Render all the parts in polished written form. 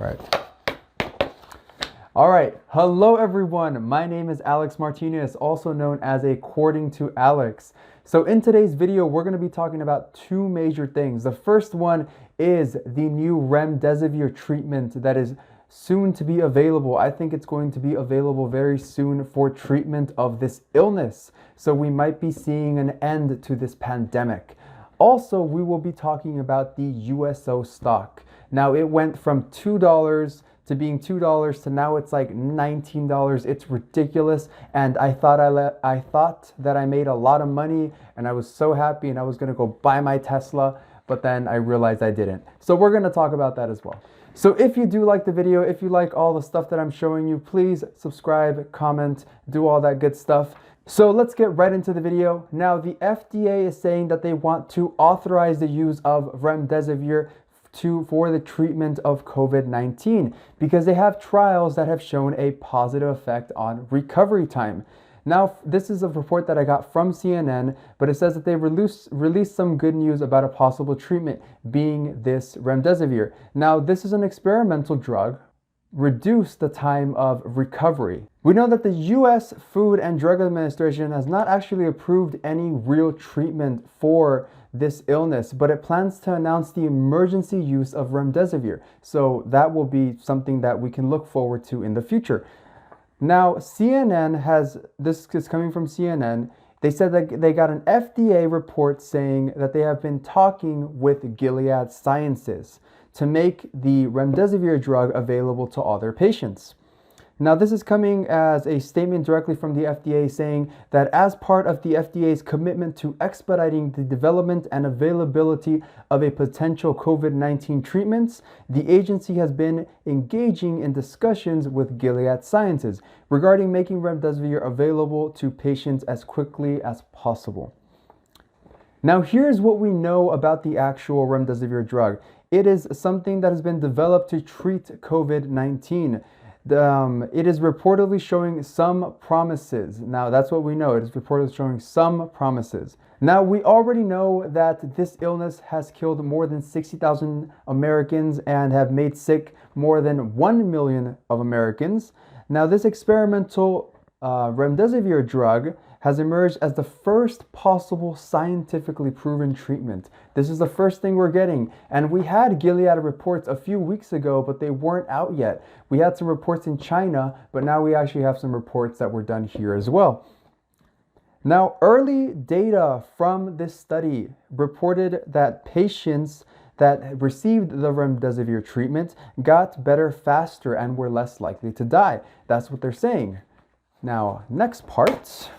Right. All right. Hello, everyone. My name is Alex Martinez, also known as According to Alex. So in today's video, we're going to be talking about two major things. The first one is the new Remdesivir treatment that is soon to be available. I think it's going to be available very soon for treatment of this illness. So we might be seeing an end to this pandemic. Also, we will be talking about the USO stock. Now, it went from $2 to being $2 to now it's like $19. It's ridiculous. And I thought that I made a lot of money and I was so happy and I was going to go buy my Tesla, but then I realized I didn't. So we're going to talk about that as well. So if you do like the video, if you like all the stuff that I'm showing you, please subscribe, comment, do all that good stuff. So let's get right into the video. Now, the FDA is saying that they want to authorize the use of Remdesivir for the treatment of COVID-19 because they have trials that have shown a positive effect on recovery time. Now, this is a report that I got from CNN, but it says that they released some good news about a possible treatment, being this Remdesivir. Now, this is an experimental drug, reduce the time of recovery. We know that the US Food and Drug Administration has not actually approved any real treatment for this illness, but it plans to announce the emergency use of Remdesivir. So that will be something that we can look forward to in the future. Now, this is coming from CNN. They said that they got an FDA report saying that they have been talking with Gilead Sciences to make the Remdesivir drug available to all their patients. Now, this is coming as a statement directly from the FDA saying that as part of the FDA's commitment to expediting the development and availability of a potential COVID-19 treatments, the agency has been engaging in discussions with Gilead Sciences regarding making Remdesivir available to patients as quickly as possible. Now, here's what we know about the actual Remdesivir drug. It is something that has been developed to treat COVID-19. It is reportedly showing some promises. Now, that's what we know. It is reportedly showing some promises. Now, we already know that this illness has killed more than 60,000 Americans and have made sick more than 1 million of Americans. Now, this experimental Remdesivir drug has emerged as the first possible scientifically proven treatment. This is the first thing we're getting. And we had Gilead reports a few weeks ago, but they weren't out yet. We had some reports in China, but now we actually have some reports that were done here as well. Now, early data from this study reported that patients that received the Remdesivir treatment got better faster and were less likely to die. That's what they're saying. Now, next part.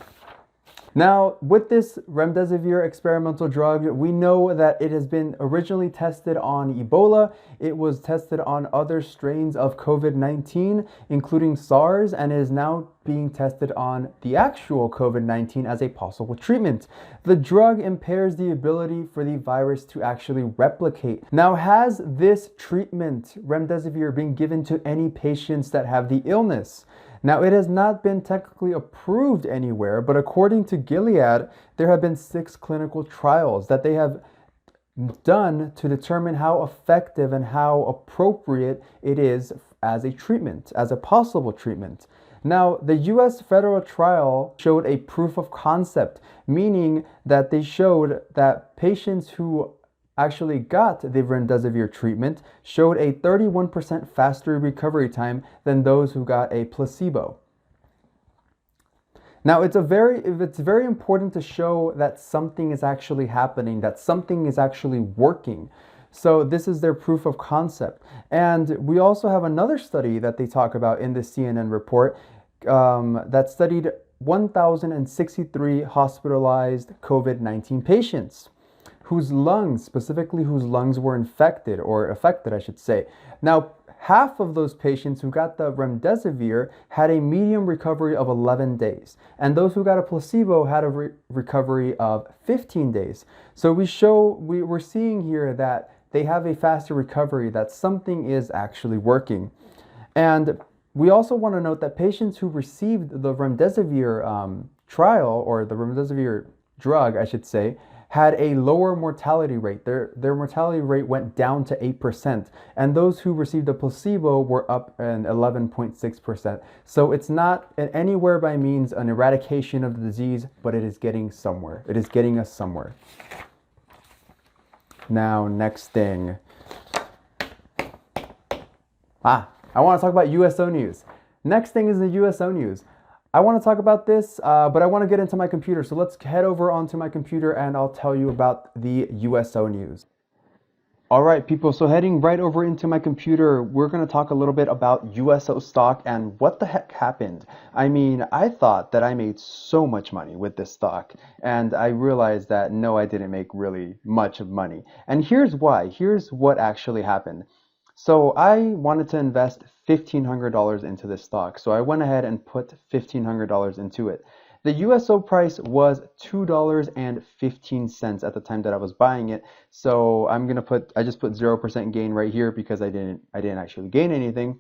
Now, with this Remdesivir experimental drug, we know that it has been originally tested on Ebola. It was tested on other strains of COVID-19, including SARS, and is now being tested on the actual COVID-19 as a possible treatment. The drug impairs the ability for the virus to actually replicate. Now, has this treatment, Remdesivir, been given to any patients that have the illness? Now, it has not been technically approved anywhere, but according to Gilead, there have been 6 clinical trials that they have done to determine how effective and how appropriate it is as a treatment, as a possible treatment. Now, the US federal trial showed a proof of concept, meaning that they showed that patients who actually got the Remdesivir treatment showed a 31% faster recovery time than those who got a placebo. Now, it's very important to show that something is actually happening, that something is actually working. So this is their proof of concept. And we also have another study that they talk about in the CNN report that studied 1,063 hospitalized COVID-19 patients whose lungs were infected, or affected, I should say. Now, half of those patients who got the Remdesivir had a median recovery of 11 days, and those who got a placebo had a recovery of 15 days. So we're seeing here that they have a faster recovery, that something is actually working. And we also want to note that patients who received the Remdesivir trial, or the Remdesivir drug, I should say, had a lower mortality rate. Their mortality rate went down to 8%, and those who received a placebo were up in 11.6%. So it's not anywhere by means an eradication of the disease, but it is getting somewhere. It is getting us somewhere. Now, next thing. I want to talk about USO news. Next thing is the USO news. I want to talk about this, but I want to get into my computer. So let's head over onto my computer and I'll tell you about the USO news. All right, people, so heading right over into my computer, we're going to talk a little bit about USO stock and what the heck happened. I mean, I thought that I made so much money with this stock, and I realized that no, I didn't make really much of money. And here's why. Here's what actually happened. So I wanted to invest $1,500 into this stock. So I went ahead and put $1,500 into it. The USO price was $2.15 at the time that I was buying it. So I just put 0% gain right here because I didn't actually gain anything.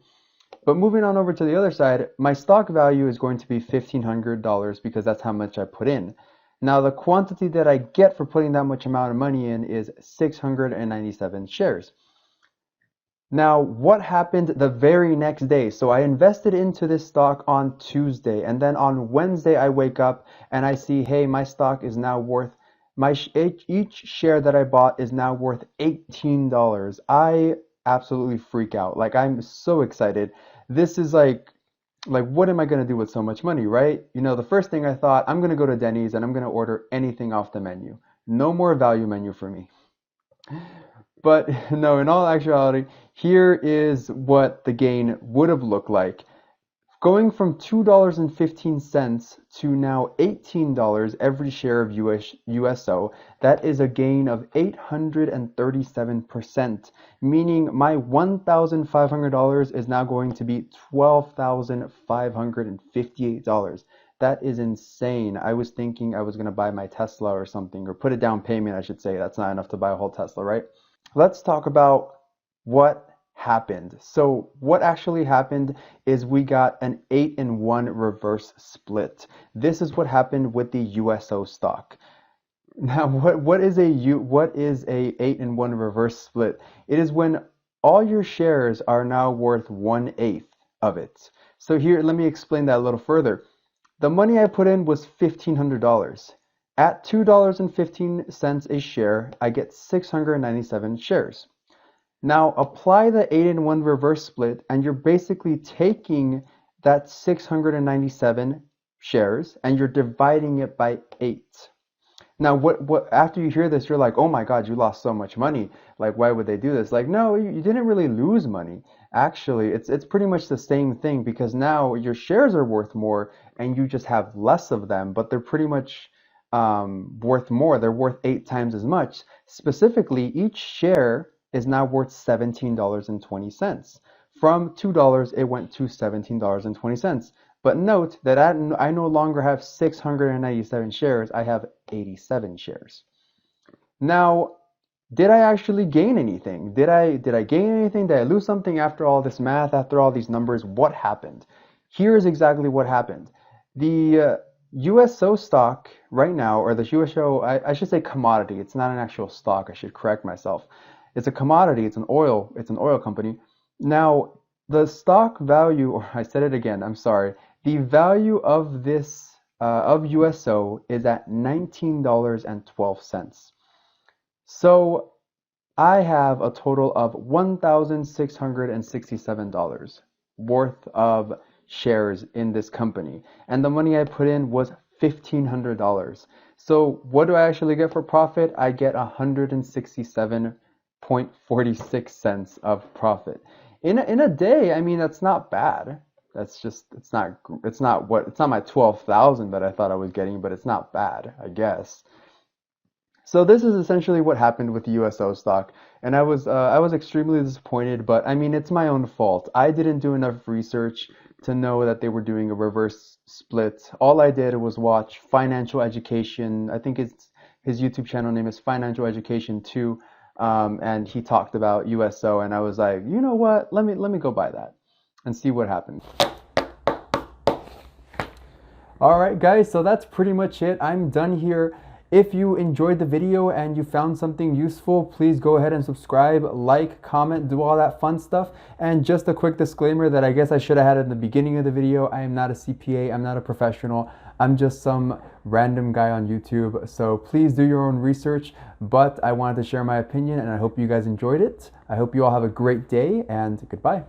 But moving on over to the other side, my stock value is going to be $1,500 because that's how much I put in. Now the quantity that I get for putting that much amount of money in is 697 shares. Now, what happened the very next day? So I invested into this stock on Tuesday, and then on Wednesday I wake up and I see, hey, my stock is now worth, each share that I bought is now worth $18. I absolutely freak out. Like, I'm so excited. This is like what am I going to do with so much money, right? You know, the first thing I thought, I'm going to go to Denny's and I'm going to order anything off the menu. No more value menu for me. But no, in all actuality, here is what the gain would have looked like. Going from $2.15 to now $18 every share of USO, that is a gain of 837%, meaning my $1,500 is now going to be $12,558. That is insane. I was thinking I was going to buy my Tesla or something, or put a down payment, I should say. That's not enough to buy a whole Tesla, right? Let's talk about what happened. So what actually happened is we got an 8-in-1 reverse split. This is what happened with the USO stock. Now, what is a 8-in-1 reverse split? It is when all your shares are now worth 1/8 of it. So here, let me explain that a little further. The money I put in was $1,500. At $2.15 a share, I get 697 shares. Now apply the 8-in-1 reverse split, and you're basically taking that 697 shares and you're dividing it by 8. Now, what after you hear this, you're like, oh my God, you lost so much money. Like, why would they do this? Like, no, you didn't really lose money. Actually, it's pretty much the same thing, because now your shares are worth more and you just have less of them, but they're pretty much worth more. They're worth 8 times as much. Specifically, each share is now worth $17.20. From $2, it went to $17.20. But note that I no longer have 697 shares. I have 87 shares. Now, did I actually gain anything? Did I gain anything? Did I lose something after all this math, after all these numbers? What happened? Here's exactly what happened. The USO stock right now, or the USO, I should say commodity. It's not an actual stock. I should correct myself. It's a commodity. It's an oil company. Now, the stock value, or I said it again, I'm sorry. The value of this, of USO is at $19.12. So I have a total of $1,667 worth of shares in this company, and the money I put in was $1,500. So what do I actually get for profit? I get 167.46 cents of profit in a day. I mean, that's not bad. That's just, it's not my 12,000 that I thought I was getting, but it's not bad, I guess. So this is essentially what happened with the USO stock, and I was extremely disappointed, but I mean, it's my own fault. I didn't do enough research to know that they were doing a reverse split. All I did was watch Financial Education. I think his YouTube channel name is Financial Education 2, and he talked about USO, and I was like, you know what? Let me go buy that and see what happens. All right, guys, so that's pretty much it. I'm done here. If you enjoyed the video and you found something useful, please go ahead and subscribe, like, comment, do all that fun stuff. And just a quick disclaimer that I guess I should have had at the beginning of the video. I am not a CPA, I'm not a professional. I'm just some random guy on YouTube. So please do your own research, but I wanted to share my opinion and I hope you guys enjoyed it. I hope you all have a great day and goodbye.